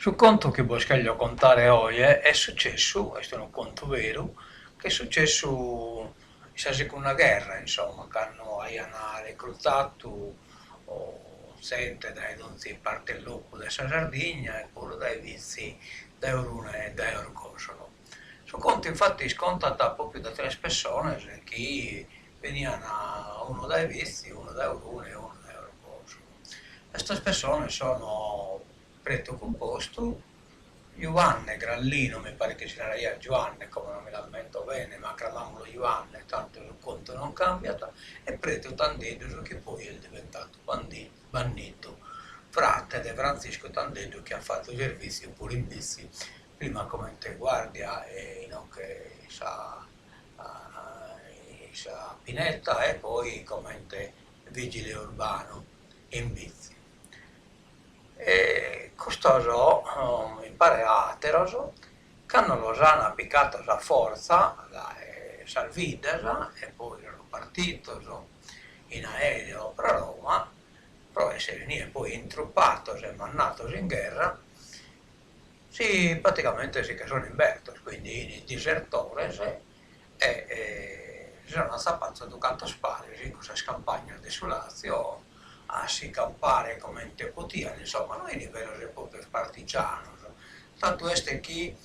Sul conto che voglio contare oggi è successo, questo è un conto vero, che è successo in seconda guerra, insomma, che hanno reclutato gente da non si parte il lupo da Sardegna e pure dai vizi da Euruna e da Eurocosolo. Sul conto infatti scontata proprio da tre persone che venivano uno dai vizi, uno da Euruna e uno da Eurocosolo. Queste persone sono Preto Composto, Giovanni Grallino, mi pare che ce n'era io Giovanni, come non mi lamento bene, ma chiamiamolo Giovanni, tanto il conto non cambia, e Preto Tandedo che poi è diventato bandito, frate di Francisco Tandedo che ha fatto servizio pure in bici, prima come guardia e anche sa Pinetta e poi come vigile urbano in bici. E costoso mi pare ateroso, che hanno Losana piccato a forza, la Salvidesa, e poi ero partito in aereo per Roma, però essere venire poi intruppato e mandato in guerra, si praticamente si che sono in Bertos, quindi in disertores, si sono sappato ducato spade, in questa campagna di Lazio, a si campare come te potiano, insomma, non è vero proprio partigiano. Tanto è che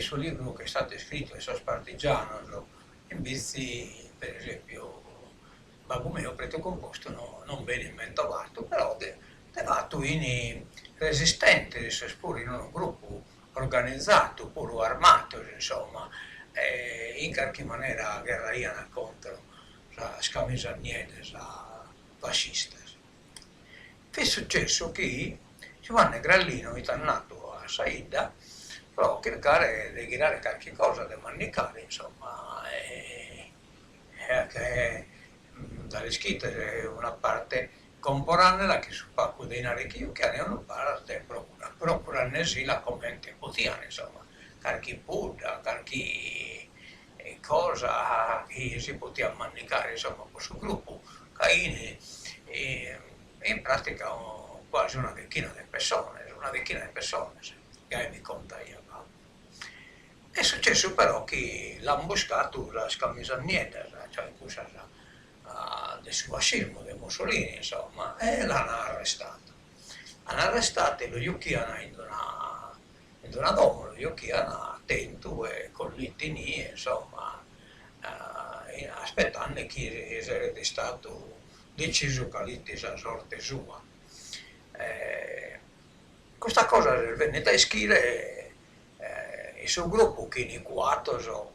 sul libro che è stato scritto su partigiano, invece, per esempio, Babbo mio preto composto non bene inventato, però fatto in resistente, seppur in un gruppo organizzato, pure armato, insomma, in qualche maniera guerraiana contro la scamisaniere, la fascista. È successo che Giovanni Grallino è tornato a Saida però cercare di girare qualche cosa, di manicare, insomma, che dalle scritte c'è una parte comporanea che su Pacco dei Narecchio che hanno una parte procurare sì la commente quotidiana, insomma, qualche puda, qualche cosa che si poteva manicare, insomma, questo gruppo, che in pratica quasi una decina di persone, che mi conta io. No? È successo però che l'hanno buscato la scamisaniera, cioè questa del fascismo di Mussolini, insomma, e l'hanno arrestato. Hanno arrestato e lo yucchiano in una domo, lo yucchiano attento e con l'itinì, insomma, aspettando che sarebbe stato deciso quale sia sorte sua. Questa cosa venne da scrivere il suo gruppo che in quattro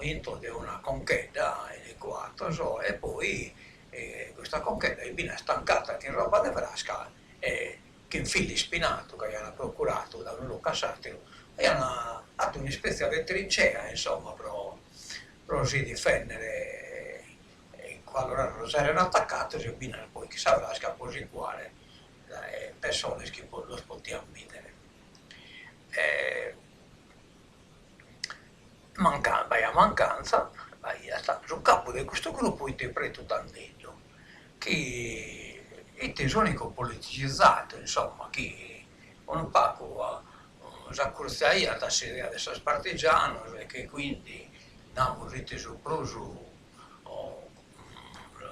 into di una conchetta in quattro e poi questa conchetta è ben stancata che in roba di frasca che in fili spinato che hanno procurato da un Lucasatiro e hanno fatto una specie di trincea insomma per si difendere qualora non si erano attaccati e poi chissà frasca così quale persone che lo potevano vedere. Vai a mancanza, vai a stare sul capo di questo gruppo interpreto Tandello, che è sonico politicizzato, insomma, che un poco s'accorzaia da serie adesso partigiano e che quindi abbiamo reso proso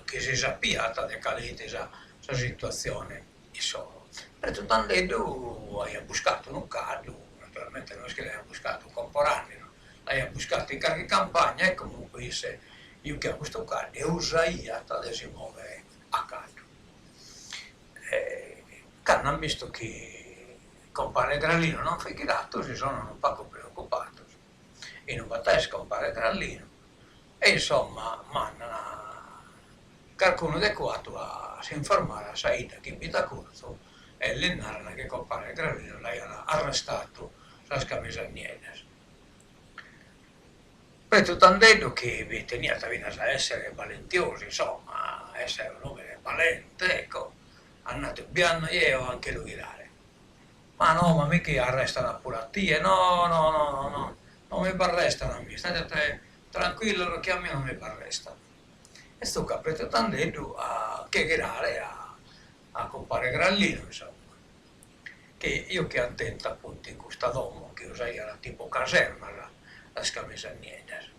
che si sappiata di questa situazione, insomma. Preto Tandello hai buscato un caso, naturalmente non è che l'hai buscato contemporaneo, l'hai buscato in qualche campagna e comunque se io che ho questo caso è usaiata di si muovere a caso. Hanno visto che compare Grallino non fu girato, si sono un poco preoccupati. E non va compare Grallino. E insomma, mandano qualcuno di quattro a si informare a Saida che in vita corso e l'ennarna che compare Grallino l'hanno arrestato la scamisaniere. Poi tanto che tenia a essere valentiosi, insomma, a essere un uomo valente, ecco, è andato piano io anche lui dare. Ma no, ma mica arrestano pure a te, no, no, no, no, no, non mi arrestano a me, state tranquillo, lo chiami non mi arrestano. E sto capito tanto a chiacchierare a compare Grallino, insomma. che io che attento appunto in questa domo, che era tipo caserma, la scamisa niente.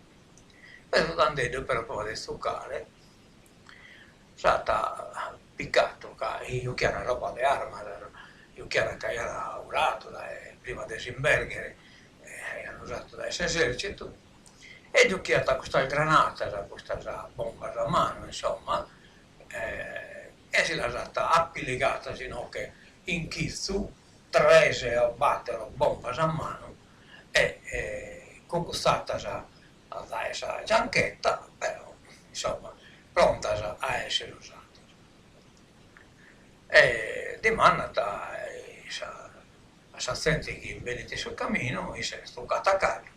Per andando per provare a stuccare, è stata piccato, che io che era roba di arma, io che era che era urato, prima di Simberger, hanno usato da esercito, e io che era questa granata, questa bomba a mano, insomma, e si è stata appiligata, sino che in Chizzu, trese a battere bomba a mano, e conquistata da questa gianchetta, però, insomma, pronta a essere usata. E di mannata, sa senti che venite sul cammino, e si è stuccata a carro.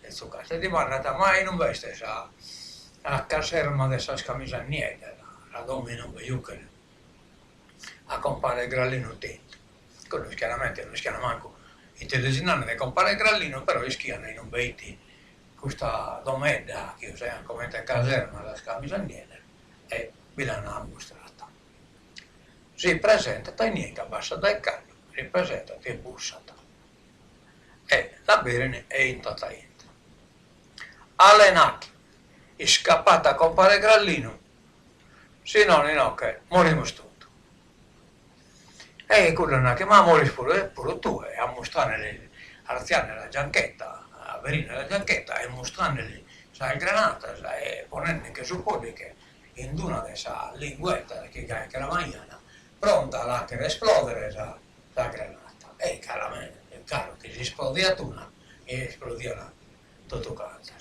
E stuccata di mannata, ma non veste la caserma di questa scamisaniera, la domino Baiucchene, a compare Grallino Tinto. Quello chiaramente non schiana manco i telegiornali di compare Grallino, però schiana in un beiti questa domanda che usa come caserma la scamisaniera e vi l'hanno mostrata. Si presenta niente, basta dal carro, si presenta che bussata. E la Berene è in tutta inta. Alenacchi, è scappata a compare Grallino, se no, no, che morimo tutto. E quello che ma mori pure tu, a mostrare arziane la gianchetta, a venire la gianchetta e mostrare la granata, e ponendo che suppone che in una di questa linguetta che la mañana, pronta a che esplodere la granata. E chiaramente, è chiaro che si esplodeva una e esplodeva tutto quanto.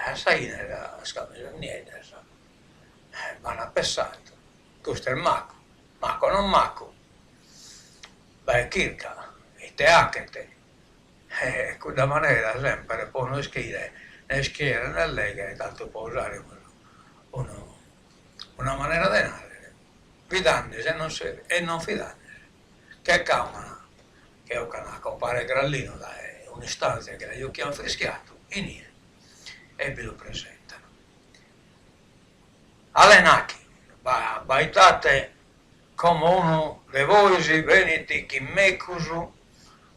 A saire la scamisa niente, vanno pensato, questo è il Mako non Mako, beh, Kirka, e te anche te. Quella maniera sempre può non schiere, né schiere né lega, tanto può usare una maniera di nare, fidandosi e non fidandosi. Che camera, che è un compare Grallino da un'istanza che io chiamo frischiato, e niente, e ve lo presentano. Alenacchi, baitate come uno di voi veniti che mecusu,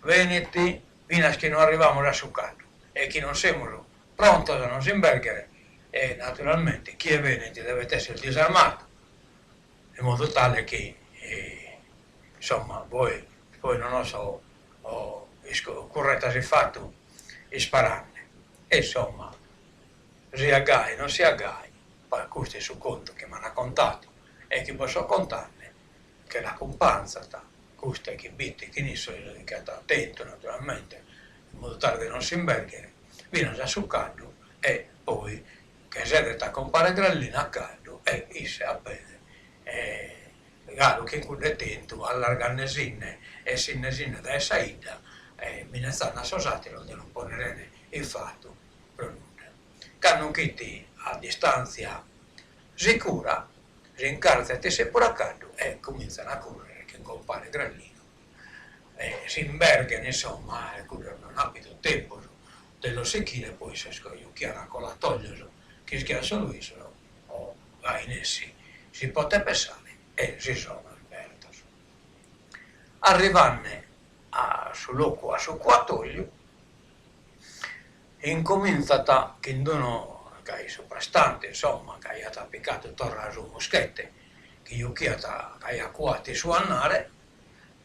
veniti, fino a che non arriviamo a Succato e che non siamo pronti a non imbergere. E naturalmente chi è veneti deve essere disarmato, in modo tale che, insomma, voi poi non so, correttasi fatto e spararne. E insomma, si aggai, non si aggai, poi questo è su conto che mi hanno contato e che posso contarne, che la companza sta, questa che bitti, che ne so, che sta attento naturalmente, in modo tale da non si imbergere, viene già sul caldo e poi che si è da compare Grallina a caldo e isse appena. Gallo che con attento allarganesinne e sinnesinne da saida e minestana sosatelo di non ponere il fatto pronuncia. Canno che ti a distanza sicura si incarzati se pure a caldo e cominciano a correre che compare Grallino. Si imbergano insomma, non abito tempo dello secchine poi si scogliucchiano con la toglioso che schiaccia lui o va in essi si poteva pensare e si sono aperti. Arrivanne sull'occhio a su quattoglio e incominciata che non che è soprastante insomma che ha piccato torna su moschette che io che ha acquati su annare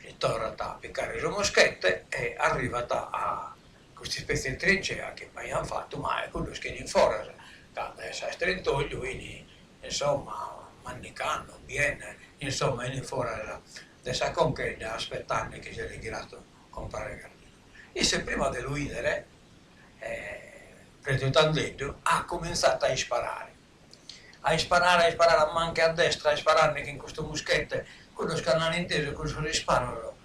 si torna a piccare su moschette e arrivata a queste specie di trincea che poi hanno fatto ma è quello che in fuori da strentoglio quindi insomma Mannicano, Vienne, insomma, in fuori della concheglia aspettando che si è ritirato compare Gardino. E se prima di luidere, pretendendo, ha cominciato a sparare. A sparare anche a destra, a sparare che in questo muschette, quello scanale inteso, questo risparo,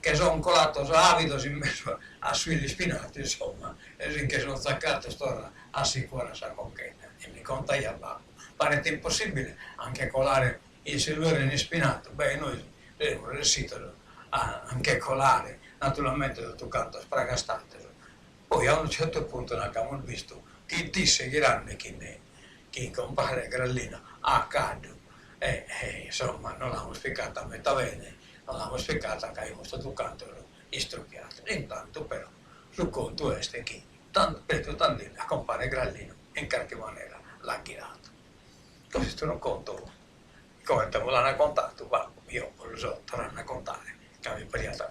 che sono colato, sono avido, in mezzo a sui spinati, insomma, e che sono staccato, sto a sicura questa concheglia. E mi conta io, pare impossibile anche colare il silvero in spinato. Beh, noi abbiamo riuscito anche colare, naturalmente tutto canto spragastate. Poi a un certo punto abbiamo visto che ti seguiranno che compare Grallino a caldo insomma, non l'hanno spiegata a metà bene, non l'hanno spiegata che abbiamo stato cantando istrucchiato. Intanto però, sul conto è che, per tanto a compare Grallino, in qualche maniera l'ha girato. Questo non conto, come te me l'hanno contato, ma io non lo so, te l'hanno contare, che mi pariata